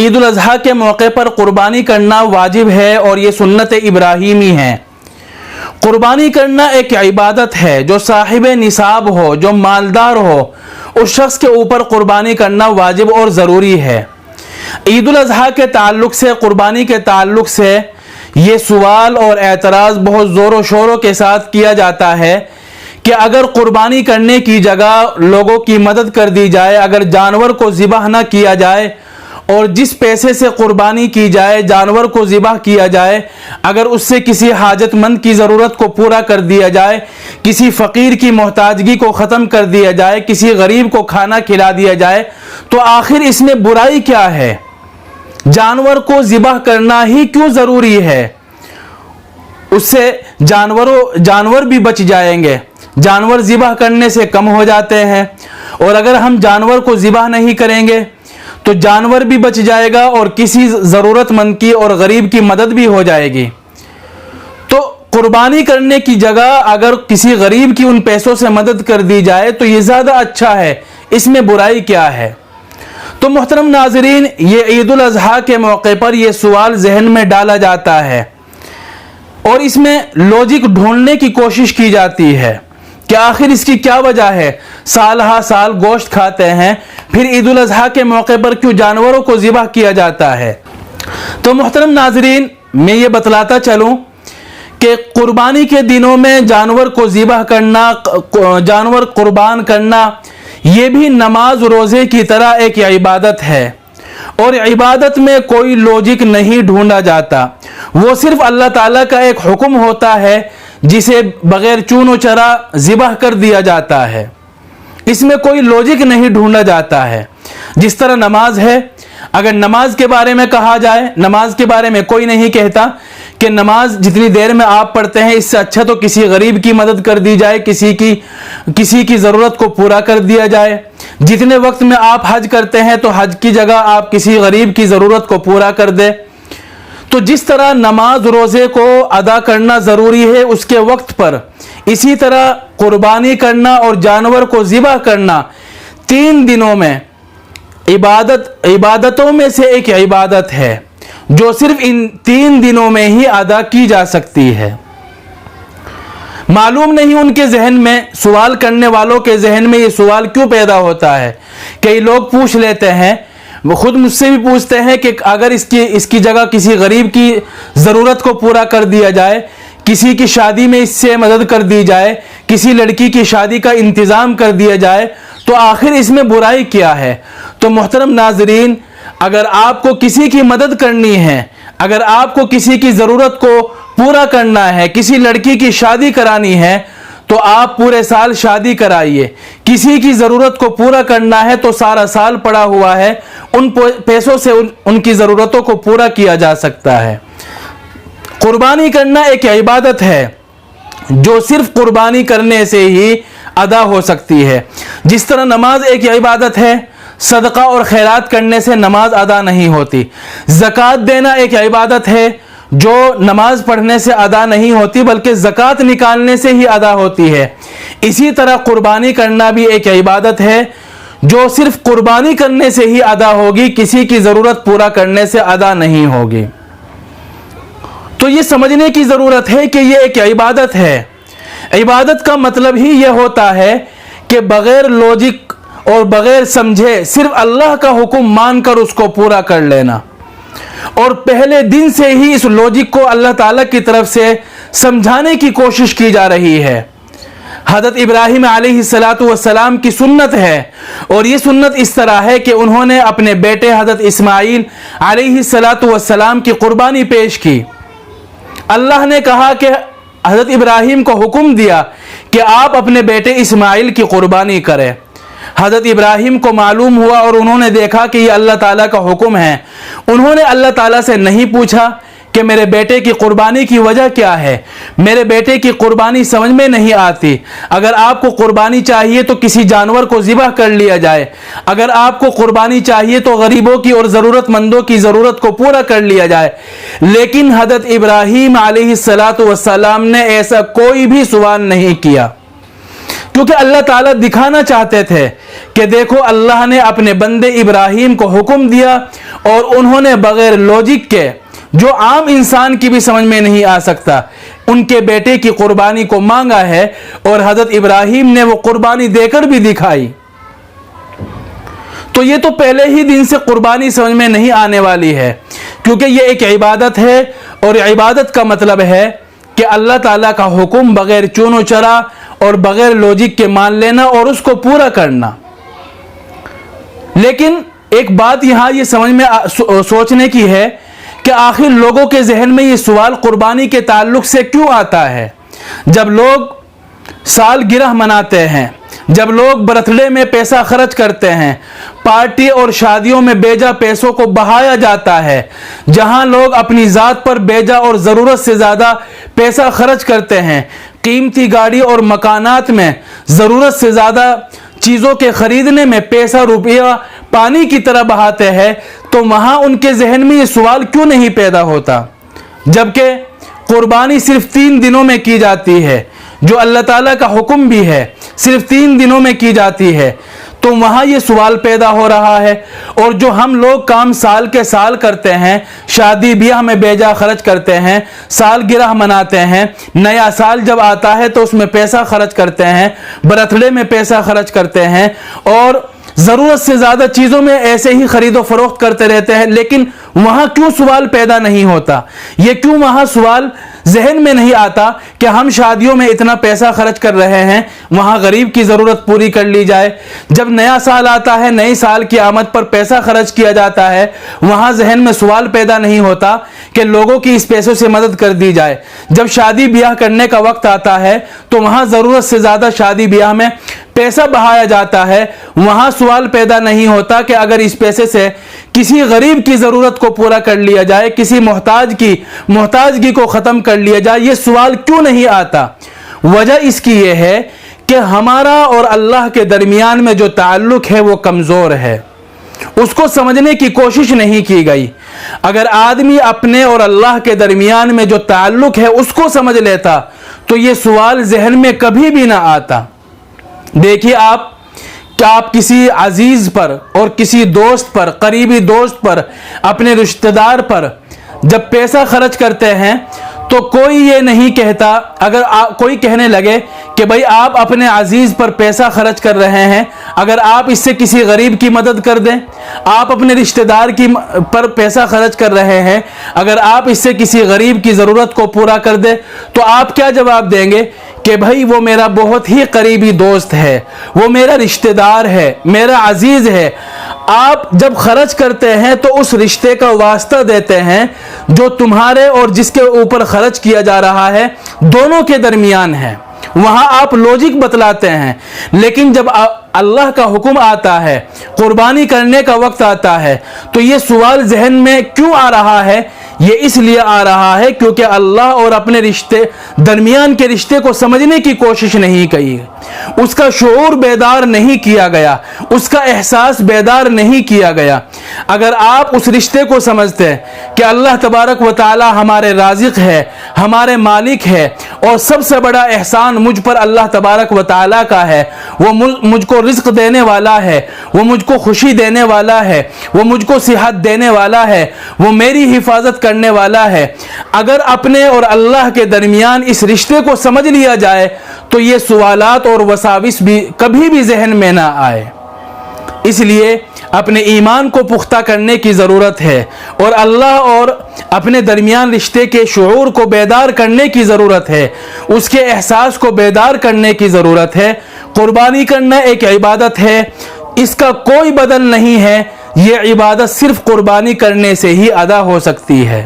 عید الاضحیٰ کے موقع پر قربانی کرنا واجب ہے اور یہ سنت ابراہیمی ہے۔ قربانی کرنا ایک عبادت ہے، جو صاحب نصاب ہو، جو مالدار ہو، اس شخص کے اوپر قربانی کرنا واجب اور ضروری ہے۔ عید الاضحیٰ کے تعلق سے، قربانی کے تعلق سے یہ سوال اور اعتراض بہت زور و شوروں کے ساتھ کیا جاتا ہے کہ اگر قربانی کرنے کی جگہ لوگوں کی مدد کر دی جائے، اگر جانور کو ذبح نہ کیا جائے اور جس پیسے سے قربانی کی جائے جانور کو ذبح کیا جائے، اگر اس سے کسی حاجت مند کی ضرورت کو پورا کر دیا جائے، کسی فقیر کی محتاجگی کو ختم کر دیا جائے، کسی غریب کو کھانا کھلا دیا جائے، تو آخر اس میں برائی کیا ہے؟ جانور کو ذبح کرنا ہی کیوں ضروری ہے؟ اس سے جانور بھی بچ جائیں گے، جانور ذبح کرنے سے کم ہو جاتے ہیں، اور اگر ہم جانور کو ذبح نہیں کریں گے تو جانور بھی بچ جائے گا اور کسی ضرورت مند کی اور غریب کی مدد بھی ہو جائے گی۔ تو قربانی کرنے کی جگہ اگر کسی غریب کی ان پیسوں سے مدد کر دی جائے تو یہ زیادہ اچھا ہے، اس میں برائی کیا ہے؟ تو محترم ناظرین، یہ عید الاضحیٰ کے موقع پر یہ سوال ذہن میں ڈالا جاتا ہے اور اس میں لوجک ڈھونڈنے کی کوشش کی جاتی ہے کہ آخر اس کی کیا وجہ ہے؟ سال ہا سال گوشت کھاتے ہیں، پھر عید الاضحیٰ کے موقع پر کیوں جانوروں کو ذبح کیا جاتا ہے؟ تو محترم ناظرین، میں یہ بتلاتا چلوں کہ قربانی کے دنوں میں جانور کو ذبح کرنا، جانور قربان کرنا، یہ بھی نماز روزے کی طرح ایک عبادت ہے، اور عبادت میں کوئی لوجک نہیں ڈھونڈا جاتا، وہ صرف اللہ تعالیٰ کا ایک حکم ہوتا ہے جسے بغیر چون و چرا ذبح کر دیا جاتا ہے، اس میں کوئی لوجک نہیں ڈھونڈا جاتا ہے۔ جس طرح نماز ہے، اگر نماز کے بارے میں کہا جائے، نماز کے بارے میں کوئی نہیں کہتا کہ نماز جتنی دیر میں آپ پڑھتے ہیں اس سے اچھا تو کسی غریب کی مدد کر دی جائے، کسی کی ضرورت کو پورا کر دیا جائے۔ جتنے وقت میں آپ حج کرتے ہیں تو حج کی جگہ آپ کسی غریب کی ضرورت کو پورا کر دیں۔ تو جس طرح نماز روزے کو ادا کرنا ضروری ہے اس کے وقت پر، اسی طرح قربانی کرنا اور جانور کو ذبح کرنا 3 دنوں میں عبادتوں میں سے ایک عبادت ہے جو صرف ان 3 دنوں میں ہی ادا کی جا سکتی ہے۔ معلوم نہیں ان کے ذہن میں، سوال کرنے والوں کے ذہن میں یہ سوال کیوں پیدا ہوتا ہے۔ کئی لوگ پوچھ لیتے ہیں، وہ خود مجھ سے بھی پوچھتے ہیں کہ اگر اس کی جگہ کسی غریب کی ضرورت کو پورا کر دیا جائے، کسی کی شادی میں اس سے مدد کر دی جائے، کسی لڑکی کی شادی کا انتظام کر دیا جائے، تو آخر اس میں برائی کیا ہے؟ تو محترم ناظرین، اگر آپ کو کسی کی مدد کرنی ہے، اگر آپ کو کسی کی ضرورت کو پورا کرنا ہے، کسی لڑکی کی شادی کرانی ہے، تو آپ پورے سال شادی کرائیے۔ کسی کی ضرورت کو پورا کرنا ہے تو سارا سال پڑا ہوا ہے، ان پیسوں سے ان کی ضرورتوں کو پورا کیا جا سکتا ہے۔ قربانی کرنا ایک عبادت ہے جو صرف قربانی کرنے سے ہی ادا ہو سکتی ہے۔ جس طرح نماز ایک عبادت ہے، صدقہ اور خیرات کرنے سے نماز ادا نہیں ہوتی۔ زکوٰۃ دینا ایک عبادت ہے جو نماز پڑھنے سے ادا نہیں ہوتی بلکہ زکوٰۃ نکالنے سے ہی ادا ہوتی ہے۔ اسی طرح قربانی کرنا بھی ایک عبادت ہے جو صرف قربانی کرنے سے ہی ادا ہوگی، کسی کی ضرورت پورا کرنے سے ادا نہیں ہوگی۔ تو یہ سمجھنے کی ضرورت ہے کہ یہ ایک عبادت ہے۔ عبادت کا مطلب ہی یہ ہوتا ہے کہ بغیر لوجک اور بغیر سمجھے صرف اللہ کا حکم مان کر اس کو پورا کر لینا، اور پہلے دن سے ہی اس لوجک کو اللہ تعالیٰ کی طرف سے سمجھانے کی کوشش کی جا رہی ہے۔ حضرت ابراہیم علیہ السلام کی سنت ہے، اور یہ سنت اس طرح ہے کہ انہوں نے اپنے بیٹے حضرت اسماعیل علیہ السلام کی قربانی پیش کی۔ اللہ نے کہا کہ حضرت ابراہیم کو حکم دیا کہ آپ اپنے بیٹے اسماعیل کی قربانی کریں۔ حضرت ابراہیم کو معلوم ہوا اور انہوں نے دیکھا کہ یہ اللہ تعالیٰ کا حکم ہے۔ انہوں نے اللہ تعالیٰ سے نہیں پوچھا کہ میرے بیٹے کی قربانی کی وجہ کیا ہے، میرے بیٹے کی قربانی سمجھ میں نہیں آتی، اگر آپ کو قربانی چاہیے تو کسی جانور کو ذبح کر لیا جائے، اگر آپ کو قربانی چاہیے تو غریبوں کی اور ضرورت مندوں کی ضرورت کو پورا کر لیا جائے۔ لیکن حضرت ابراہیم علیہ السلام نے ایسا کوئی بھی سوال نہیں کیا، کیونکہ اللہ تعالیٰ دکھانا چاہتے تھے کہ دیکھو اللہ نے اپنے بندے ابراہیم کو حکم دیا اور انہوں نے بغیر لوجک کے جو عام انسان کی بھی سمجھ میں نہیں آ سکتا ان کے بیٹے کی قربانی کو مانگا ہے، اور حضرت ابراہیم نے وہ قربانی دے کر بھی دکھائی۔ تو یہ تو پہلے ہی دن سے قربانی سمجھ میں نہیں آنے والی ہے، کیونکہ یہ ایک عبادت ہے، اور عبادت کا مطلب ہے کہ اللہ تعالیٰ کا حکم بغیر چون و چرا اور بغیر لوجک کے مان لینا اور اس کو پورا کرنا۔ لیکن ایک بات یہاں یہ سمجھ میں سوچنے کی ہے کہ آخر لوگوں کے ذہن میں یہ سوال قربانی کے تعلق سے کیوں آتا ہے؟ جب لوگ سال گرہ مناتے ہیں، جب لوگ برتھ ڈے میں پیسہ خرچ کرتے ہیں، پارٹی اور شادیوں میں بیجا پیسوں کو بہایا جاتا ہے، جہاں لوگ اپنی ذات پر بیجا اور ضرورت سے زیادہ پیسہ خرچ کرتے ہیں، قیمتی گاڑی اور مکانات میں ضرورت سے زیادہ چیزوں کے خریدنے میں پیسہ روپیہ پانی کی طرح بہاتے ہیں، تو وہاں ان کے ذہن میں یہ سوال کیوں نہیں پیدا ہوتا؟ جبکہ قربانی صرف 3 دنوں میں کی جاتی ہے، جو اللہ تعالیٰ کا حکم بھی ہے، صرف 3 دنوں میں کی جاتی ہے، تو وہاں یہ سوال پیدا ہو رہا ہے۔ اور جو ہم لوگ کام سال کے سال کرتے ہیں، شادی بیاہ میں بیجا خرچ کرتے ہیں، سال گرہ مناتے ہیں، نیا سال جب آتا ہے تو اس میں پیسہ خرچ کرتے ہیں، برتھ ڈے میں پیسہ خرچ کرتے ہیں، اور ضرورت سے زیادہ چیزوں میں ایسے ہی خرید و فروخت کرتے رہتے ہیں، لیکن وہاں کیوں سوال پیدا نہیں ہوتا؟ یہ کیوں وہاں سوال ذہن میں نہیں آتا کہ ہم شادیوں میں اتنا پیسہ خرچ کر رہے ہیں، وہاں غریب کی ضرورت پوری کر لی جائے؟ جب نیا سال آتا ہے، نئی سال کی آمد پر پیسہ خرچ کیا جاتا ہے، وہاں ذہن میں سوال پیدا نہیں ہوتا کہ لوگوں کی اس پیسوں سے مدد کر دی جائے؟ جب شادی بیاہ کرنے کا وقت آتا ہے تو وہاں ضرورت سے زیادہ شادی بیاہ میں پیسہ بہایا جاتا ہے، وہاں سوال پیدا نہیں ہوتا کہ اگر اس پیسے سے کسی غریب کی ضرورت کو پورا کر لیا جائے، کسی محتاج کی محتاجگی کو ختم کر لیا جائے، یہ سوال کیوں نہیں آتا؟ وجہ اس کی یہ ہے کہ ہمارا اور اللہ کے درمیان میں جو تعلق ہے وہ کمزور ہے، اس کو سمجھنے کی کوشش نہیں کی گئی۔ اگر آدمی اپنے اور اللہ کے درمیان میں جو تعلق ہے اس کو سمجھ لیتا تو یہ سوال ذہن میں کبھی بھی نہ آتا۔ دیکھیے آپ کسی عزیز پر اور کسی دوست پر، قریبی دوست پر، اپنے رشتہ دار پر جب پیسہ خرچ کرتے ہیں تو کوئی یہ نہیں کہتا، اگر کوئی کہنے لگے کہ بھائی آپ اپنے عزیز پر پیسہ خرچ کر رہے ہیں، اگر آپ اس سے کسی غریب کی مدد کر دیں، آپ اپنے رشتہ دار پر پیسہ خرچ کر رہے ہیں، اگر آپ اس سے کسی غریب کی ضرورت کو پورا کر دیں، تو آپ کیا جواب دیں گے؟ کہ بھائی وہ میرا بہت ہی قریبی دوست ہے، وہ میرا رشتہ دار ہے، میرا عزیز ہے۔ آپ جب خرچ کرتے ہیں تو اس رشتے کا واسطہ دیتے ہیں جو تمہارے اور جس کے اوپر خرچ کیا جا رہا ہے دونوں کے درمیان ہے، وہاں آپ لوجک بتلاتے ہیں۔ لیکن جب اللہ کا حکم آتا ہے، قربانی کرنے کا وقت آتا ہے، تو یہ سوال ذہن میں کیوں آ رہا ہے؟ یہ اس لیے آ رہا ہے کیونکہ اللہ اور اپنے درمیان کے رشتے کو سمجھنے کی کوشش نہیں کی، اس کا شعور بیدار نہیں کیا گیا، اس کا احساس بیدار نہیں کیا گیا۔ اگر آپ اس رشتے کو سمجھتے کہ اللہ تبارک و تعالی ہمارے رازق ہے، ہمارے مالک ہے، اور سب سے بڑا احسان مجھ پر اللہ تبارک و تعالی کا ہے، وہ مجھ کو رزق دینے والا ہے، وہ مجھ کو خوشی دینے والا ہے، وہ مجھ کو صحت دینے والا ہے، وہ میری حفاظت کرنے والا ہے، اگر اپنے اور اللہ کے درمیان اس رشتے کو سمجھ لیا جائے تو یہ سوالات اور وساوس بھی کبھی بھی ذہن میں نہ آئے۔ اس لیے اپنے ایمان کو پختہ کرنے کی ضرورت ہے، اور اللہ اور اپنے درمیان رشتے کے شعور کو بیدار کرنے کی ضرورت ہے، اس کے احساس کو بیدار کرنے کی ضرورت ہے۔ قربانی کرنا ایک عبادت ہے، اس کا کوئی بدل نہیں ہے، یہ عبادت صرف قربانی کرنے سے ہی ادا ہو سکتی ہے۔